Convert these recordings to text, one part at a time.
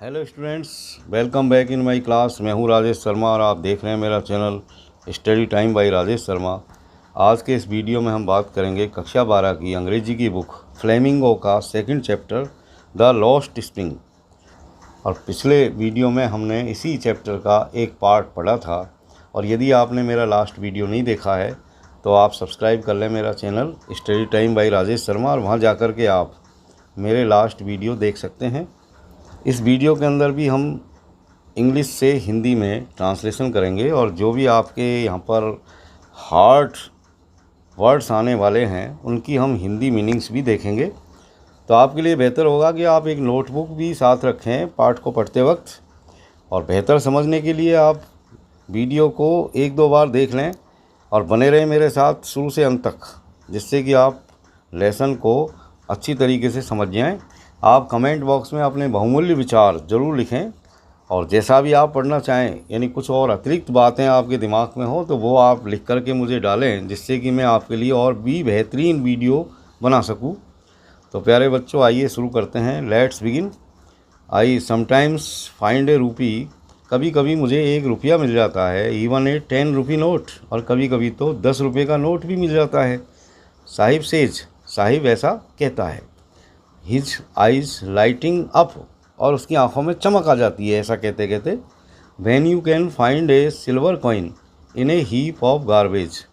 Hello students, welcome back in my class. मैं हूं राजेश शर्मा और आप देख रहे हैं मेरा channel study time by Rajesh Sharma. आज के इस वीडियो में हम बात करेंगे कक्षा 12 की अंग्रेजी की बुक फ्लेमिंगो का second chapter the lost spring. और पिछले वीडियो में हमने इसी चैप्टर का एक पार्ट पढ़ा था। और यदि आपने मेरा लास्ट वीडियो नहीं देखा है तो आप सब्सक्राइब कर लें मेरा channel study time by Rajesh Sharma, और वहाँ जा कर के आप मेरे लास्ट वीडियो देख सकते हैं। इस वीडियो के अंदर भी हम इंग्लिश से हिंदी में ट्रांसलेशन करेंगे और जो भी आपके यहाँ पर हार्ड वर्ड्स आने वाले हैं उनकी हम हिंदी मीनिंग्स भी देखेंगे। तो आपके लिए बेहतर होगा कि आप एक नोटबुक भी साथ रखें पाठ को पढ़ते वक्त, और बेहतर समझने के लिए आप वीडियो को एक दो बार देख लें और बने रहें मेरे साथ शुरू से अंत तक, जिससे कि आप लेसन को अच्छी तरीके से समझ जाएं। आप कमेंट बॉक्स में अपने बहुमूल्य विचार ज़रूर लिखें, और जैसा भी आप पढ़ना चाहें, यानी कुछ और अतिरिक्त बातें आपके दिमाग में हो तो वो आप लिख कर के मुझे डालें, जिससे कि मैं आपके लिए और भी बेहतरीन वीडियो बना सकूं। तो प्यारे बच्चों, आइए शुरू करते हैं। Let's begin. I sometimes find a rupee. कभी कभी मुझे 1 रुपया मिल जाता है। इवन ए 10 रुपी नोट, और कभी कभी तो 10 रुपये का नोट भी मिल जाता है। साहिब सेज, साहिब ऐसा कहता है। हिज आइज़ लाइटिंग अप, और उसकी आंखों में चमक आ जाती है ऐसा कहते कहते। When you can find a silver coin in a heap of garbage.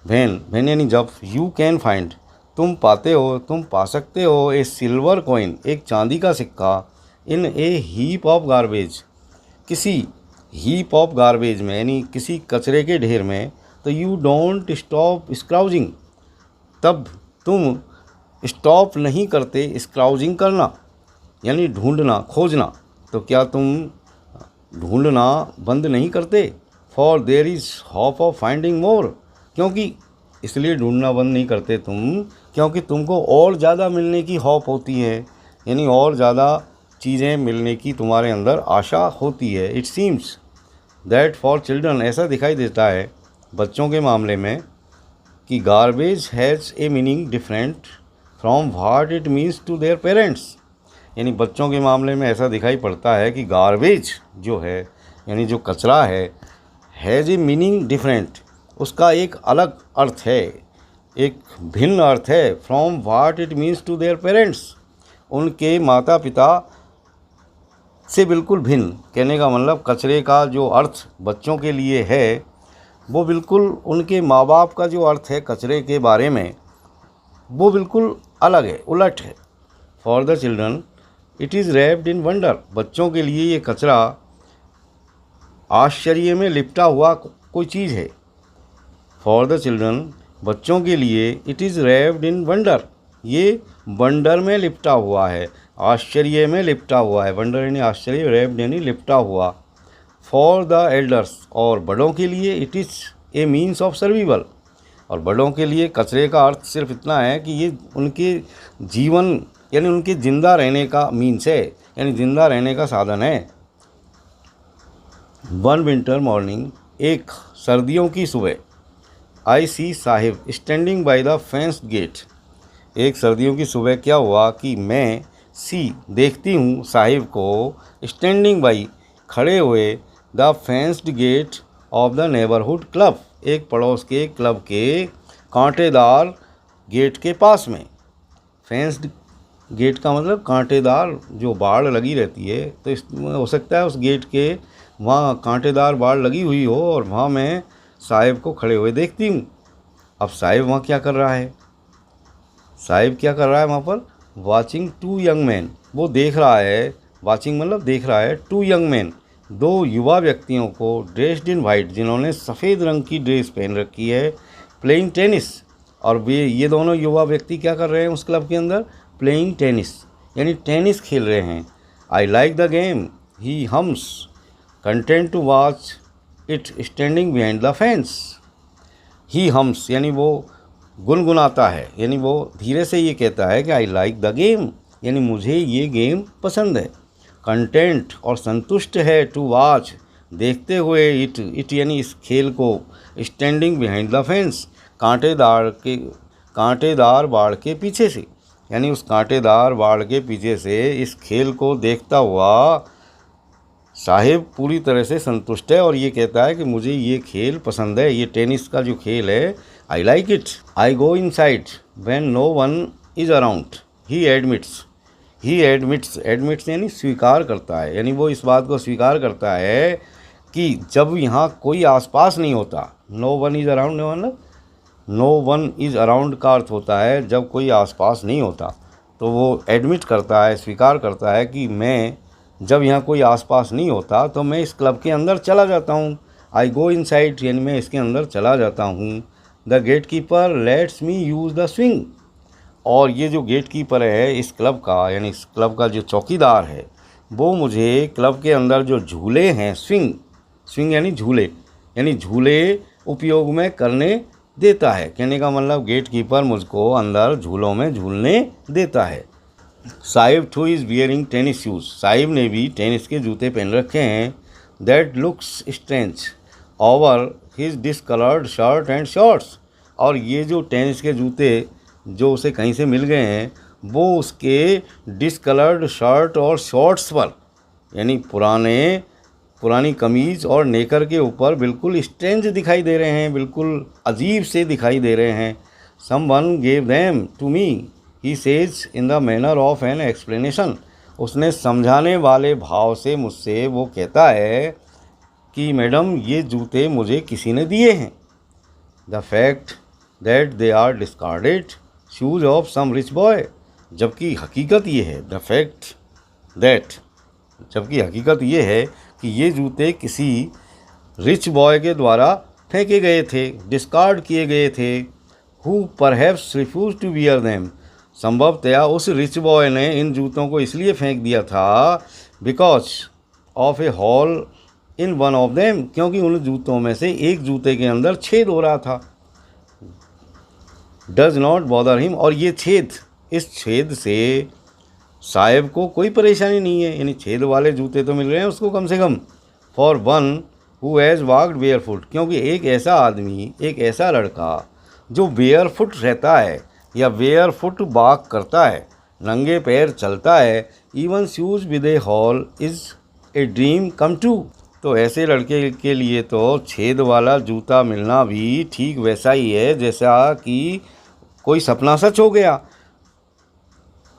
When यानी जब, यू कैन फाइंड तुम पाते हो, तुम पा सकते हो, ए सिल्वर कॉइन एक चांदी का सिक्का, इन ए हीप ऑफ गार्बेज किसी हीप ऑफ गार्बेज में, यानी किसी कचरे के ढेर में। तो यू डोंट स्टॉप स्क्राउजिंग, तब तुम स्टॉप नहीं करते स्क्राउजिंग करना, यानी ढूंढना खोजना। तो क्या तुम ढूंढना बंद नहीं करते? For there is hope of finding more, क्योंकि इसलिए ढूंढना बंद नहीं करते तुम, क्योंकि तुमको और ज़्यादा मिलने की होप होती है, यानी और ज़्यादा चीज़ें मिलने की तुम्हारे अंदर आशा होती है। It seems that for children, ऐसा दिखाई देता है बच्चों के मामले में कि garbage has a meaning different from what it means to their parents. यानी बच्चों के मामले में ऐसा दिखाई पड़ता है कि गार्बेज जो है, यानी जो कचरा हैज़ ए मीनिंग डिफरेंट, उसका एक अलग अर्थ है, एक भिन्न अर्थ है। From what it means to their parents, उनके माता पिता से बिल्कुल भिन्न। कहने का मतलब कचरे का जो अर्थ बच्चों के लिए है वो बिल्कुल उनके माँ बाप का जो अर्थ है कचरे के बारे में वो बिल्कुल अलग है, उलट है। For the children it is wrapped in wonder, बच्चों के लिए ये कचरा आश्चर्य में लिपटा हुआ कोई चीज़ है। फॉर द चिल्ड्रन, बच्चों के लिए it is wrapped in wonder, ये वंडर में लिपटा हुआ है, आश्चर्य में लिपटा हुआ है। वंडर यानी आश्चर्य, रैप्ड यानी लिपटा हुआ। फॉर द एल्डर्स, और बड़ों के लिए it is a means of survival, और बड़ों के लिए कचरे का अर्थ सिर्फ इतना है कि ये उनके जीवन, यानी उनके ज़िंदा रहने का मीन्स है, यानी ज़िंदा रहने का साधन है। वन विंटर मॉर्निंग, एक सर्दियों की सुबह। I see Saheb standing by the fenced gate, एक सर्दियों की सुबह क्या हुआ कि मैं सी देखती हूँ साहिब को, स्टैंडिंग बाई खड़े हुए, the fenced gate of the neighbourhood club, एक पड़ोस के क्लब के कांटेदार गेट के पास में। फेंस्ड गेट का मतलब कांटेदार जो बाड़ लगी रहती है, तो इसमें हो सकता है उस गेट के वहाँ कांटेदार बाड़ लगी हुई हो, और वहाँ मैं साहिब को खड़े हुए देखती हूँ। अब साहिब वहाँ क्या कर रहा है? साहिब क्या कर रहा है वहाँ पर? वाचिंग 2 यंग मैन, वो देख रहा है, वाचिंग मतलब देख रहा है, 2 यंग मैन, 2 युवा व्यक्तियों को, ड्रेस्ड इन वाइट, जिन्होंने सफ़ेद रंग की ड्रेस पहन रखी है, प्लेइंग टेनिस। और वे ये दोनों युवा व्यक्ति क्या कर रहे हैं उस क्लब के अंदर? प्लेइंग टेनिस, यानी टेनिस खेल रहे हैं। I like the game, he hums, content to watch it standing behind the fence. He hums यानी वो गुनगुनाता है, यानी वो धीरे से ये कहता है कि आई लाइक द गेम, यानी मुझे ये गेम पसंद है। कंटेंट और संतुष्ट है, टू वॉच देखते हुए, इट यानी इस खेल को, स्टैंडिंग बिहाइंड द फेंस कांटेदार बाड़ के पीछे से। यानी उस कांटेदार बाड़ के पीछे से इस खेल को देखता हुआ साहिब पूरी तरह से संतुष्ट है और ये कहता है कि मुझे ये खेल पसंद है, ये टेनिस का जो खेल है, I like it. I go inside when no one is around, he admits यानी स्वीकार करता है, यानी वो इस बात को स्वीकार करता है कि जब यहाँ कोई आसपास नहीं होता, नो वन इज़ अराउंड मतलब नो वन इज़ अराउंड का अर्थ होता है जब कोई आसपास नहीं होता, तो वो एडमिट करता है, स्वीकार करता है कि मैं जब यहाँ कोई आसपास नहीं होता तो मैं इस क्लब के अंदर चला जाता हूँ। आई गो इनसाइड यानी मैं इसके अंदर चला जाता हूँ। The gate keeper lets me use the swing, और ये जो गेट कीपर है इस क्लब का, यानी इस क्लब का जो चौकीदार है, वो मुझे क्लब के अंदर जो झूले हैं, स्विंग यानी झूले उपयोग में करने देता है। कहने का मतलब गेट कीपर मुझको अंदर झूलों में झूलने देता है। Sahib two is wearing tennis shoes, Sahib ने भी टेनिस के जूते पहन रखे हैं। That looks strange over his discoloured shirt and shorts, और ये जो टेनिस के जूते जो उसे कहीं से मिल गए हैं वो उसके डिसकलर्ड शर्ट और शॉर्ट्स पर, यानी पुरानी कमीज़ और नेकर के ऊपर बिल्कुल स्ट्रेंज दिखाई दे रहे हैं, बिल्कुल अजीब से दिखाई दे रहे हैं। Someone gave them to me, he says in the manner of an explanation, उसने समझाने वाले भाव से मुझसे वो कहता है कि मैडम ये जूते मुझे किसी ने दिए हैं। The fact that they are discarded shoes of some rich boy, जबकि हकीकत ये है, द फैक्ट दैट, जबकि हकीकत ये है कि ये जूते किसी रिच बॉय के द्वारा फेंके गए थे, डिस्कार्ड किए गए थे। Who perhaps refuse to wear them, संभवतया उस रिच बॉय ने इन जूतों को इसलिए फेंक दिया था because of a hole in one of them, क्योंकि उन जूतों में से एक जूते के अंदर छेद हो रहा था। डज नॉट बॉदर हिम, और ये छेद, इस छेद से साहिब को कोई परेशानी नहीं है, यानी छेद वाले जूते तो मिल रहे हैं उसको कम से कम। For one who has walked barefoot, क्योंकि एक ऐसा आदमी, एक ऐसा लड़का जो बेयर फुट रहता है या बेयर फुट वॉक करता है, नंगे पैर चलता है, even shoes with A hall is a dream come true, तो ऐसे लड़के के लिए तो छेद वाला जूता मिलना भी ठीक वैसा ही है जैसा कि कोई सपना सच हो गया।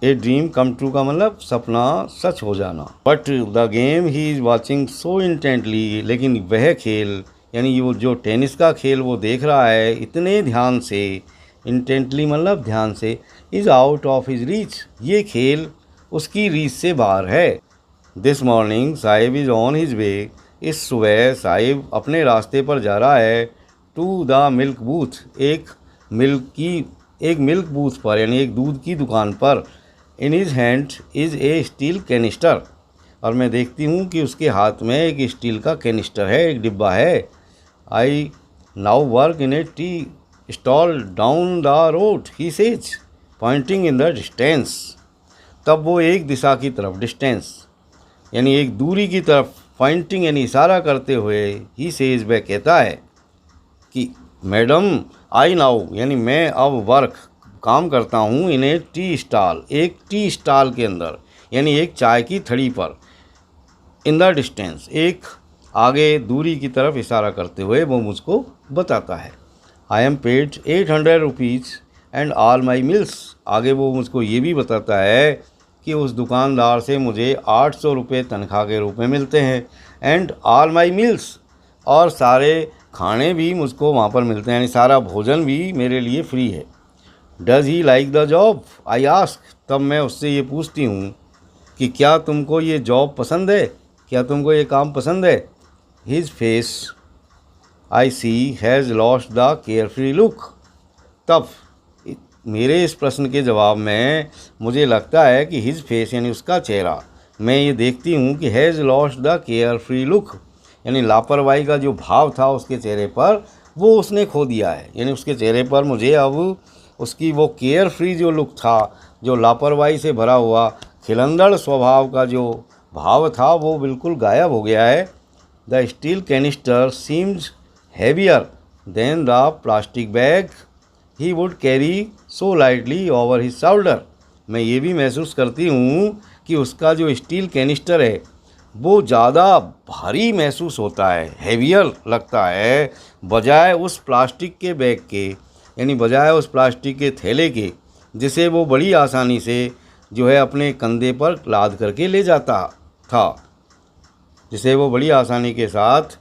ए ड्रीम कम ट्रू का मतलब सपना सच हो जाना। But the game he is watching so intently, लेकिन वह खेल यानी वो जो टेनिस का खेल वो देख रहा है इतने ध्यान से, इंटेंटली मतलब ध्यान से, is out of his reach, ये खेल उसकी रीच से बाहर है। This morning Sahib is on his way, इस सुबह साहिब अपने रास्ते पर जा रहा है। टू द मिल्क बूथ, एक मिल्क बूथ पर, यानी एक दूध की दुकान पर। In his hand is a steel canister, और मैं देखती हूँ कि उसके हाथ में एक स्टील का कैनिस्टर है, एक डिब्बा है। I now work in A tea stall down the road, he says pointing in the distance, तब वो एक दिशा की तरफ, डिस्टेंस यानी एक दूरी की तरफ, पॉइंटिंग यानी इशारा करते हुए, ही सेज वह कहता है कि मैडम आई नाउ यानी मैं अब वर्क काम करता हूँ, इन ए टी स्टॉल, एक टी स्टॉल के अंदर, यानी एक चाय की थड़ी पर। इन द डिस्टेंस, एक आगे दूरी की तरफ इशारा करते हुए वो मुझको बताता है। I am paid 800 rupees and all my mills, आगे वो मुझको ये भी बताता है कि उस दुकानदार से मुझे 800 रुपये तनख्वाह के रूप में मिलते हैं। एंड ऑल माई मिल्स, और सारे खाने भी मुझको वहाँ पर मिलते हैं, यानी सारा भोजन भी मेरे लिए फ्री है। Does he like the job, I ask, तब मैं उससे ये पूछती हूँ कि क्या तुमको ये जॉब पसंद है, क्या तुमको ये काम पसंद है। His face I see has lost the carefree look, तब मेरे इस प्रश्न के जवाब में मुझे लगता है कि हिज फेस यानी उसका चेहरा, मैं ये देखती हूँ कि has lost the carefree look, यानी लापरवाही का जो भाव था उसके चेहरे पर वो उसने खो दिया है, यानी उसके चेहरे पर मुझे अब उसकी वो केयर फ्री जो लुक था, जो लापरवाही से भरा हुआ खिलंदड़ स्वभाव का जो भाव था वो बिल्कुल गायब हो गया है। The steel canister seems heavier than the plastic bag he would carry so lightly over his shoulder, मैं ये भी महसूस करती हूँ कि उसका जो स्टील कैनिस्टर है वो ज़्यादा भारी महसूस होता है, हेवियर लगता है, बजाय उस प्लास्टिक के बैग के, यानी बजाय उस प्लास्टिक के थैले के, जिसे वो बड़ी आसानी से जो है अपने कंधे पर लाद करके ले जाता था, जिसे वो बड़ी आसानी के साथ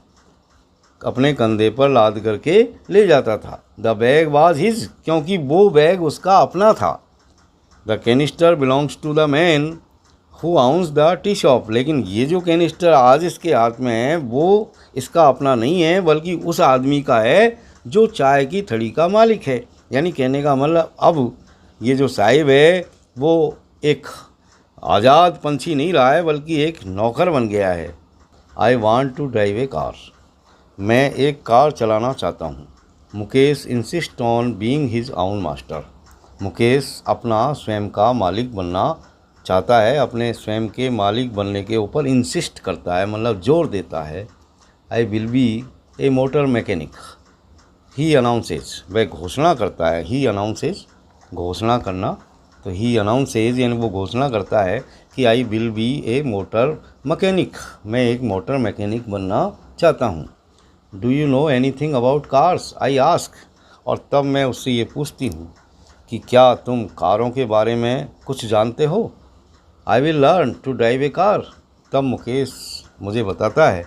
अपने कंधे पर लाद करके ले जाता था। द बैग वाज हिज, क्योंकि वो बैग उसका अपना था। The canister belongs to the man who owns the tea shop, लेकिन ये जो कैनिस्टर आज इसके हाथ में है वो इसका अपना नहीं है, बल्कि उस आदमी का है जो चाय की थड़ी का मालिक है। यानी कहने का मतलब अब ये जो साहिब है वो एक आज़ाद पंछी नहीं रहा है, बल्कि एक नौकर बन गया है। I want to drive a car, मैं एक कार चलाना चाहता हूँ। Mukesh insist on being his own master, Mukesh अपना स्वयं का मालिक बनना चाहता है, अपने स्वयं के मालिक बनने के ऊपर इंसिस्ट करता है, मतलब जोर देता है। I will be A motor mechanic, he announces, वह घोषणा करता है। ही अनाउंसेज, घोषणा करना, तो ही अनाउंसेज यानी वो घोषणा करता है कि I will be A motor mechanic, मैं एक मोटर मैकेनिक बनना चाहता हूँ। Do you know anything about cars, I ask, और तब मैं उससे ये पूछती हूँ कि क्या तुम कारों के बारे में कुछ जानते हो। I will learn to drive a car, तब मुकेश मुझे बताता है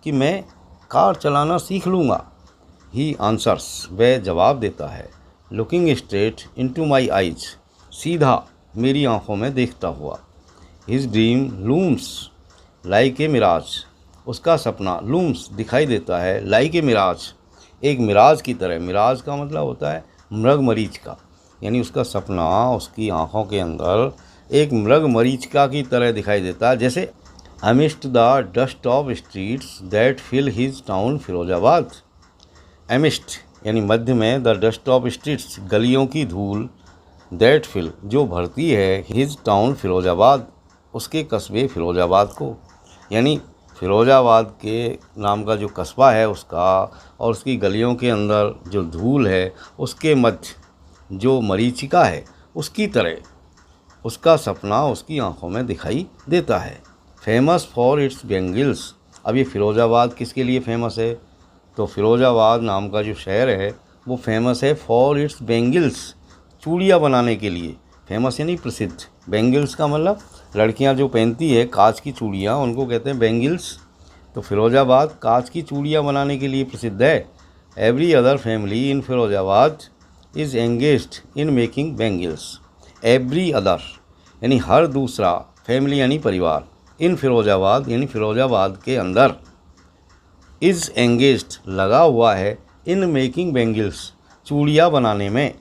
कि मैं कार चलाना सीख लूँगा। ही आंसर्स, वह जवाब देता है, looking straight into my eyes, सीधा मेरी आंखों में देखता हुआ। His dream looms like a mirage, उसका सपना लूम्स दिखाई देता है, लाइक ए मिराज, एक मिराज की तरह। मिराज का मतलब होता है मृग मरीचिका, यानी उसका सपना उसकी आंखों के अंदर एक मृग मरीचिका की तरह दिखाई देता है। जैसे amidst the dust of streets that fill his town Firozabad, amidst यानी मध्य में, द डस्ट ऑफ स्ट्रीट्स गलियों की धूल, दैट फिल जो भरती है, हिज टाउन फिरोजाबाद उसके कस्बे फिरोजाबाद को, यानी फिरोजाबाद के नाम का जो कस्बा है उसका और उसकी गलियों के अंदर जो धूल है उसके मध्य जो मरीचिका है उसकी तरह उसका सपना उसकी आंखों में दिखाई देता है। फेमस फॉर इट्स बेंगल्स, अब ये फिरोजाबाद किसके लिए फेमस है, तो फिरोजाबाद नाम का जो शहर है वो फेमस है फॉर इट्स बेंगल्स, चूड़ियाँ बनाने के लिए। फेमस यानी प्रसिद्ध, बेंगल्स का मतलब लड़कियां जो पहनती है कांच की चूड़ियाँ, उनको कहते हैं बेंगल्स। तो फिरोजाबाद कांच की चूड़ियाँ बनाने के लिए प्रसिद्ध है। Every other family in Firozabad is engaged in making bangles, every other यानी हर दूसरा, फैमिली यानी परिवार, इन फिरोजाबाद यानी फिरोजाबाद के अंदर, इज़ एंगेज्ड लगा हुआ है, इन मेकिंग बेंगल्स चूड़ियाँ बनाने में,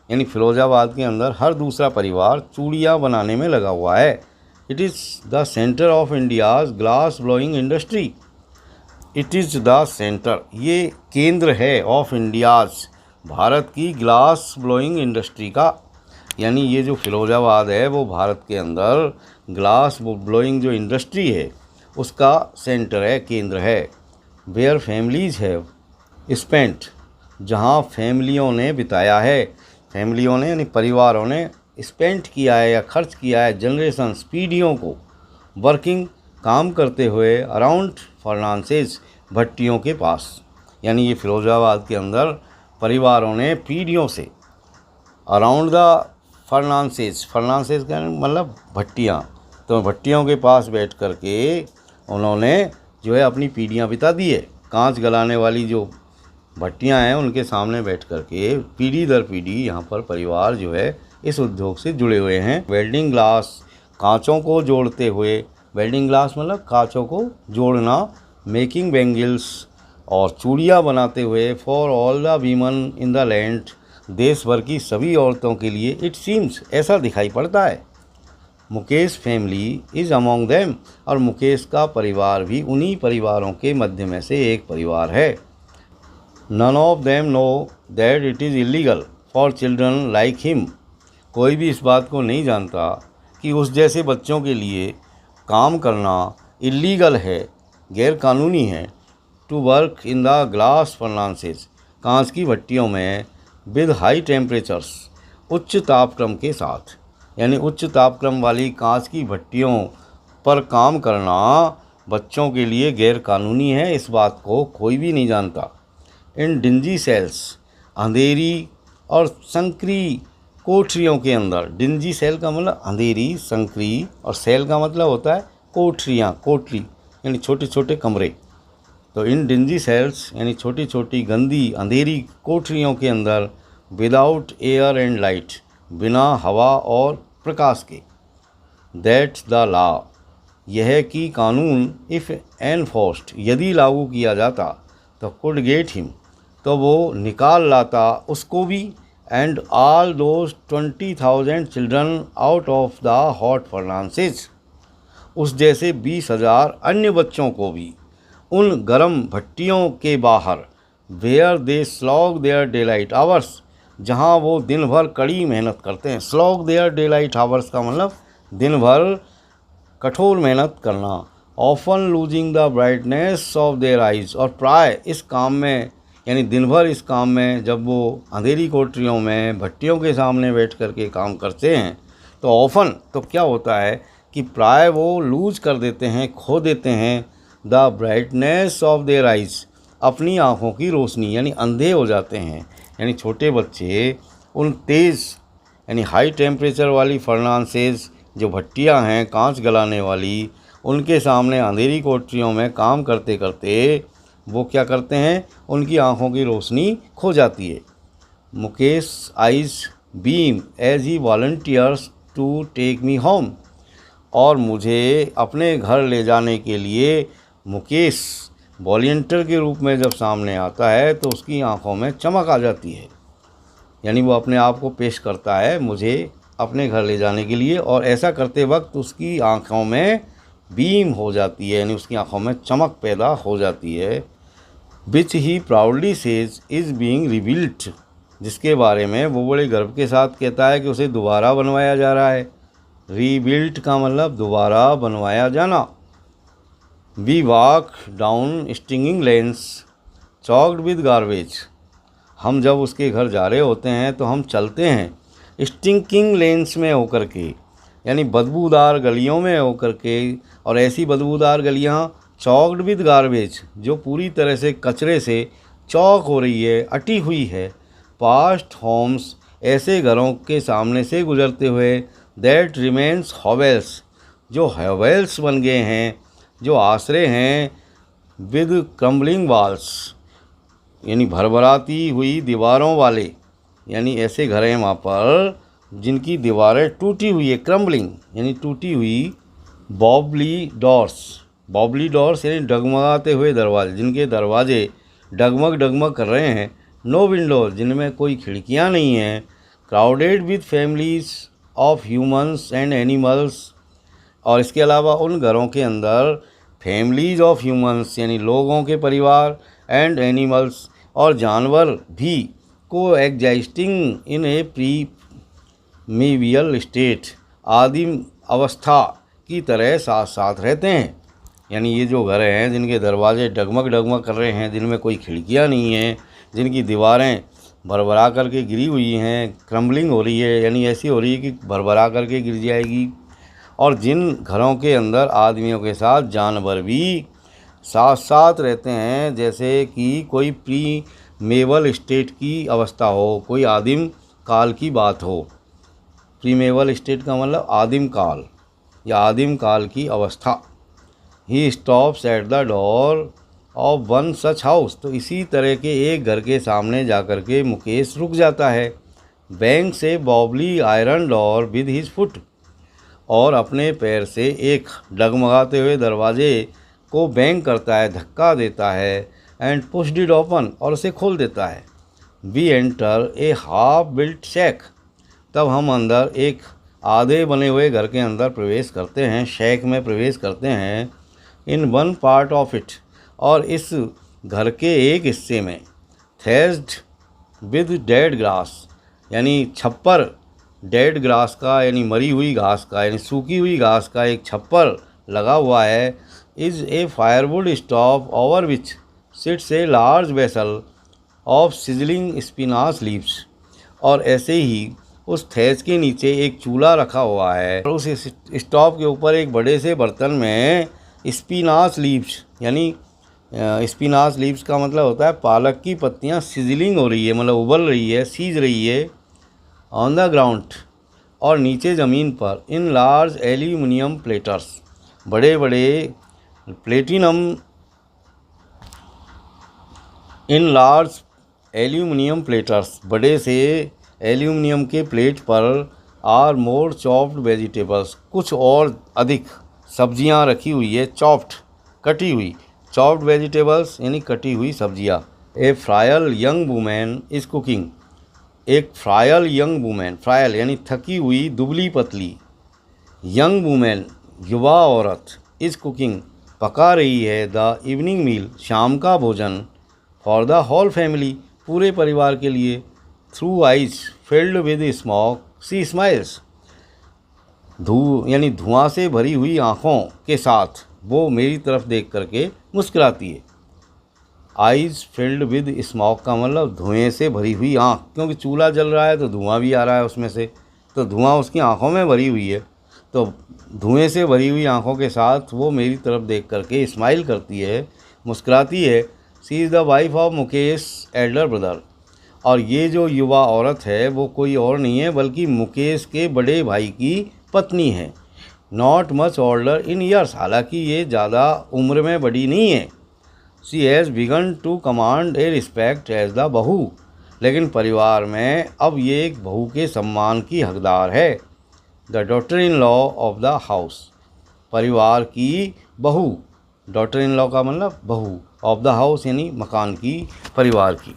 यानी फिरोजाबाद के अंदर हर दूसरा परिवार चूड़ियाँ बनाने में लगा हुआ है। It is the centre of India's glass blowing industry, it is the centre, ये केंद्र है, ऑफ इंडियाज़ भारत की ग्लास ब्लोइंग इंडस्ट्री का, यानी ये जो फिरोजाबाद है वो भारत के अंदर ग्लास ब्लोइंग जो इंडस्ट्री है उसका सेंटर है, केंद्र है। वेयर फैमिलीज़ हैव स्पेंट, जहाँ फैमिलियों ने बिताया है, फैमिलियों ने यानी परिवारों ने स्पेंट किया है या खर्च किया है, जनरेशंस पीढ़ियों को, वर्किंग काम करते हुए, अराउंड फर्नांसेस भट्टियों के पास, यानी ये फिरोजाबाद के अंदर परिवारों ने पीढ़ियों से, अराउंड द फर्नांसेस, फर्नांसेस का मतलब भट्टियाँ, तो भट्टियों के पास बैठ कर के उन्होंने जो है अपनी पीढ़ियाँ बिता दी है। कांच गलाने वाली जो भट्टियाँ हैं उनके सामने बैठ कर के पीढ़ी दर पीढ़ी यहाँ पर परिवार जो है इस उद्योग से जुड़े हुए हैं। वेल्डिंग ग्लास, कांचों को जोड़ते हुए, वेल्डिंग ग्लास मतलब कांचों को जोड़ना, मेकिंग बेंगल्स और चूड़ियाँ बनाते हुए, for all the women in the land, देश भर की सभी औरतों के लिए, इट सीम्स ऐसा दिखाई पड़ता है। Mukesh family is among them, और मुकेश का परिवार भी उन्हीं परिवारों के मध्य में से एक परिवार है। None of them know that it is illegal for children like him, कोई भी इस बात को नहीं जानता कि उस जैसे बच्चों के लिए काम करना इलीगल है, गैर कानूनी है, to work in the glass furnaces, कांच की भट्टियों में, विद हाई टेम्परेचर्स, उच्च तापक्रम के साथ, यानी उच्च तापक्रम वाली कांच की भट्टियों पर काम करना बच्चों के लिए गैर कानूनी है, इस बात को कोई भी नहीं जानता। इन डिंजी सेल्स, अंधेरी और संकरी कोठरियों के अंदर, डिंजी सेल का मतलब अंधेरी, संकरी, और सेल का मतलब होता है कोठरियाँ, कोठरी यानी छोटे छोटे कमरे। तो इन डिंजी सेल्स यानी छोटी छोटी गंदी अंधेरी कोठरियों के अंदर, विदाउट एयर एंड लाइट, बिना हवा और प्रकाश के, दैट द लॉ, यह कि कानून, इफ़ एनफोर्स्ड, यदि लागू किया जाता, तो कुड गेट हिम, तो वो निकाल लाता उसको भी, and all those 20,000 children out of the hot furnaces, उस जैसे 20,000 अन्य बच्चों को भी उन गर्म भट्टियों के बाहर, where they slog their daylight hours, जहाँ वो दिन भर कड़ी मेहनत करते हैं। स्लॉग देयर डेलाइट आवर्स का मतलब दिन भर कठोर मेहनत करना। Often losing the brightness of their eyes, और प्राय इस काम में यानी दिन भर इस काम में, जब वो अंधेरी कोठरियों में भट्टियों के सामने बैठ कर के काम करते हैं, तो ऑफन तो क्या होता है कि प्राय वो लूज कर देते हैं, खो देते हैं, the brightness of their eyes, अपनी आँखों की रोशनी, यानी अंधे हो जाते हैं। यानी छोटे बच्चे उन तेज़ यानी हाई टेम्परेचर वाली फर्नांसेस, जो भट्टियां हैं कांच गलाने वाली, उनके सामने अंधेरी कोठरियों में काम करते करते वो क्या करते हैं, उनकी आँखों की रोशनी खो जाती है। Mukesh eyes beam as he volunteers to take me home, और मुझे अपने घर ले जाने के लिए मुकेश वॉलंटियर के रूप में जब सामने आता है, तो उसकी आंखों में चमक आ जाती है, यानी वो अपने आप को पेश करता है मुझे अपने घर ले जाने के लिए, और ऐसा करते वक्त उसकी आंखों में बीम हो जाती है, यानी उसकी आंखों में चमक पैदा हो जाती है। Which he proudly says is being rebuilt, जिसके बारे में वो बड़े गर्व के साथ कहता है कि उसे दोबारा बनवाया जा रहा है। रीबिल्ट का मतलब दोबारा बनवाया जाना। We walk down stinging lanes choked with garbage, हम जब उसके घर जा रहे होते हैं तो हम चलते हैं स्टिंकिंग लेन्स में होकर के, यानी बदबूदार गलियों में होकर के, और ऐसी बदबूदार गलियां चॉक्ड विद गार्बेज, जो पूरी तरह से कचरे से चौक हो रही है, अटी हुई है। पास्ट होम्स, ऐसे घरों के सामने से गुजरते हुए, दैट रिमेन्स हॉवेल्स, जो हॉवेल्स बन गए हैं, जो आश्रय हैं, विद क्रम्बलिंग वॉल्स, यानी भरभराती हुई दीवारों वाले, यानी ऐसे घर हैं वहाँ पर जिनकी दीवारें टूटी हुई है, क्रम्बलिंग यानी टूटी हुई। बॉबली डोर्स, बॉबली डोर्स यानी डगमगाते हुए दरवाजे, जिनके दरवाजे डगमग डगमग कर रहे हैं। नो विंडोज, जिनमें कोई खिड़कियाँ नहीं हैं। Crowded with families of humans and animals, और इसके अलावा उन घरों के अंदर फैमिलीज ऑफ ह्यूमंस यानी लोगों के परिवार, एंड एनिमल्स और जानवर भी, को एग्जिस्टिंग इन ए प्रीमेवियल स्टेट, आदिम अवस्था की तरह साथ साथ रहते हैं। यानी ये जो घर हैं जिनके दरवाजे डगमग डगमग कर रहे हैं, जिनमें कोई खिड़कियां नहीं हैं, जिनकी दीवारें भरभरा करके गिरी हुई हैं, क्रम्बलिंग हो रही है, यानी ऐसी हो रही है कि भरभरा करके गिर जाएगी, और जिन घरों के अंदर आदमियों के साथ जानवर भी साथ साथ रहते हैं, जैसे कि कोई प्रीमेवल स्टेट की अवस्था हो, कोई आदिम काल की बात हो। प्रीमेवल स्टेट का मतलब आदिम काल या आदिम काल की अवस्था। He stops at the door of one such house, तो इसी तरह के एक घर के सामने जाकर के मुकेश रुक जाता है। बैंक से wobbly iron door with his foot, और अपने पैर से एक डगमगाते हुए दरवाजे को बैंग करता है, धक्का देता है। एंड पुश्ड इट ओपन, और उसे खोल देता है। We enter a half built shack, तब हम अंदर एक आधे बने हुए घर के अंदर प्रवेश करते हैं, शैक में प्रवेश करते हैं। In one part of it, और इस घर के एक हिस्से में, थेस्ड विद डेड ग्रास, यानी छप्पर, डेड ग्रास का यानी मरी हुई घास का, यानी सूखी हुई घास का एक छप्पर लगा हुआ है। Is a firewood stove over which sits a large vessel of sizzling spinach leaves, और ऐसे ही उस थैच के नीचे एक चूल्हा रखा हुआ है और उस स्टोव के ऊपर एक बड़े से बर्तन में स्पिनाच लीव्स, यानी स्पिनाच लीव्स का मतलब होता है पालक की पत्तियां सिजलिंग हो रही है, मतलब उबल रही है, सीज रही है ऑन द ग्राउंड, और नीचे ज़मीन पर इन लार्ज एल्यूमिनियम प्लेटर्स, बड़े बड़े platinum in large aluminium platters, बड़े से एल्यूमिनियम के प्लेट पर आर मोर चॉप्ड वेजिटेबल्स, कुछ और अधिक सब्जियां रखी हुई है, चॉप्ड कटी हुई, चॉप्ड वेजिटेबल्स यानी कटी हुई सब्जियां। ए फ्रायल यंग वुमेन इज़ कुकिंग, एक फ्रायल यंग वुमेन, फ्रायल यानी थकी हुई दुबली पतली, यंग वुमेन युवा औरत, इज़ कुकिंग पका रही है, द इवनिंग मील शाम का भोजन, फॉर द होल फैमिली पूरे परिवार के लिए, through eyes filled with smoke she smiles, यानी धुआं से भरी हुई आँखों के साथ वो मेरी तरफ देख करके मुस्कुराती है। आइज़ फिल्ड विद स्मोक का मतलब धुएं से भरी हुई आँख, क्योंकि चूल्हा जल रहा है तो धुआं भी आ रहा है उसमें से, तो धुआं उसकी आँखों में भरी हुई है, तो धुएं से भरी हुई आँखों के साथ वो मेरी तरफ देख करके स्माइल करती है, मुस्कुराती है। She is the wife of Mukesh Elder brother, और ये जो युवा औरत है वो कोई और नहीं है बल्कि मुकेश के बड़े भाई की पत्नी है। Not much older in years, हालांकि ये ज़्यादा उम्र में बड़ी नहीं है। She has begun to command a respect as the bahu, लेकिन परिवार में अब ये एक बहू के सम्मान की हकदार है। The daughter in law of the house, परिवार की बहू, डॉटर इन लॉ का मतलब बहू, ऑफ द हाउस यानी मकान की, परिवार की।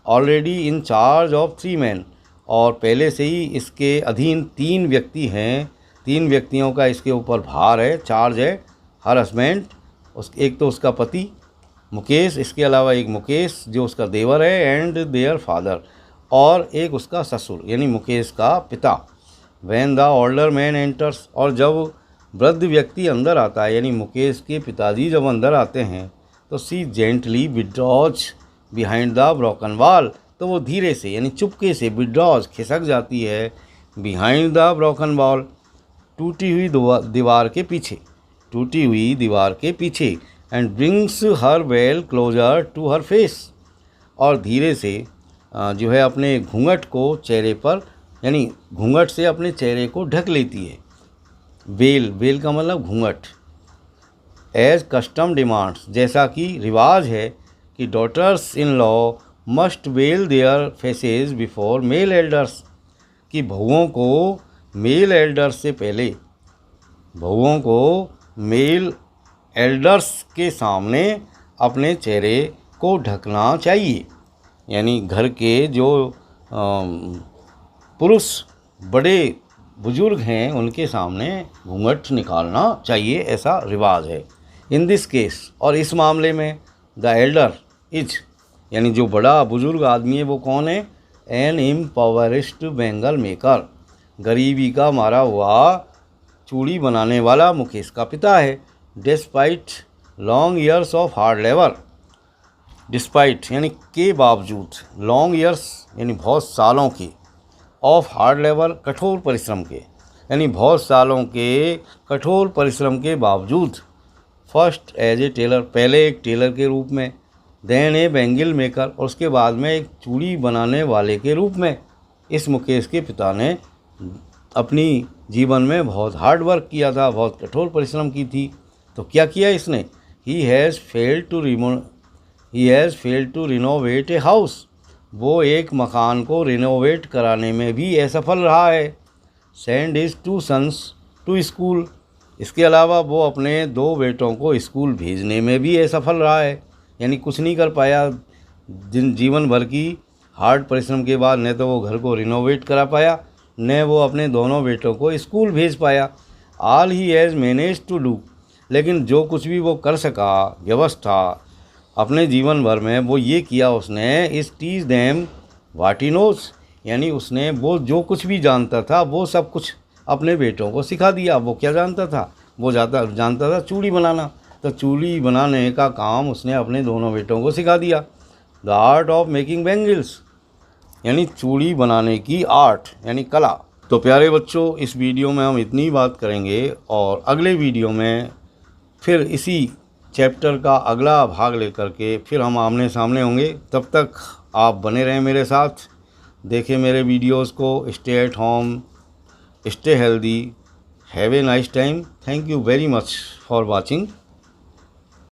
Already in charge of 3 man, और पहले से ही इसके अधीन 3 व्यक्ति हैं, 3 व्यक्तियों का इसके ऊपर भार है, चार्ज है। हर हस्बैंड, एक तो उसका पति मुकेश, इसके अलावा एक मुकेश जो उसका देवर है, एंड देयर फादर, और एक उसका ससुर यानी मुकेश का पिता। When the older man enters, और जब वृद्ध व्यक्ति अंदर आता है यानी मुकेश के पिताजी जब अंदर आते हैं तो she gently withdraws behind the broken wall, तो वो धीरे से यानी चुपके से विड्रॉज खिसक जाती है बिहाइंड द ब्रोकन वॉल, टूटी हुई दीवार के पीछे, टूटी हुई दीवार के पीछे, and brings her veil closer to her face, और धीरे से जो है अपने घूंघट को चेहरे पर यानी घूंघट से अपने चेहरे को ढक लेती है। वेल, वेल का मतलब घूंघट। एज कस्टम डिमांड्स, जैसा कि रिवाज है कि daughters in law must veil their faces before male elders, कि बहुओं को मेल एल्डर्स से पहले, बहुओं को मेल एल्डर्स के सामने अपने चेहरे को ढकना चाहिए, यानी घर के जो पुरुष बड़े बुजुर्ग हैं उनके सामने घूंघट निकालना चाहिए, ऐसा रिवाज है। इन दिस केस, और इस मामले में द एल्डर इज, यानी जो बड़ा बुजुर्ग आदमी है वो कौन है? एन इम्पॉवरिस्ड बेंगल मेकर, गरीबी का मारा हुआ चूड़ी बनाने वाला मुकेश का पिता है। Despite long years of hard labour, despite यानी के बावजूद, लॉन्ग ईयर्स यानी बहुत सालों के, ऑफ हार्ड लेबर कठोर परिश्रम के, यानी बहुत सालों के कठोर परिश्रम के बावजूद, फर्स्ट एज ए टेलर, पहले एक टेलर के रूप में, देन ए बैंगल मेकर, और उसके बाद में एक चूड़ी बनाने वाले के रूप में, इस मुकेश के पिता ने अपनी जीवन में बहुत हार्ड वर्क किया था, बहुत कठोर परिश्रम की थी। तो क्या किया इसने? He has failed to renovate a house, वो एक मकान को रिनोवेट कराने में भी असफल रहा है। Send his 2 sons to school, इसके अलावा वो अपने 2 बेटों को स्कूल भेजने में भी असफल रहा है, यानी कुछ नहीं कर पाया जीवन भर की हार्ड परिश्रम के बाद, न तो वो घर को रिनोवेट करा पाया, न वो अपने दोनों बेटों को स्कूल भेज पाया। All he has managed to do, लेकिन जो कुछ भी वो कर सका व्यवस्था अपने जीवन भर में, वो ये किया उसने, is teach them what he knows, यानी उसने वो जो कुछ भी जानता था वो सब कुछ अपने बेटों को सिखा दिया। वो क्या जानता था? वो जानता था चूड़ी बनाना, तो चूड़ी बनाने का काम उसने अपने दोनों बेटों को सिखा दिया। The art of making bangles, यानी चूड़ी बनाने की आर्ट यानी कला। तो प्यारे बच्चों, इस वीडियो में हम इतनी बात करेंगे और अगले वीडियो में फिर इसी चैप्टर का अगला भाग लेकर के फिर हम आमने सामने होंगे। तब तक आप बने रहें मेरे साथ, देखें मेरे वीडियोस को। Stay at home, stay healthy, have a nice time. Thank you very much for watching.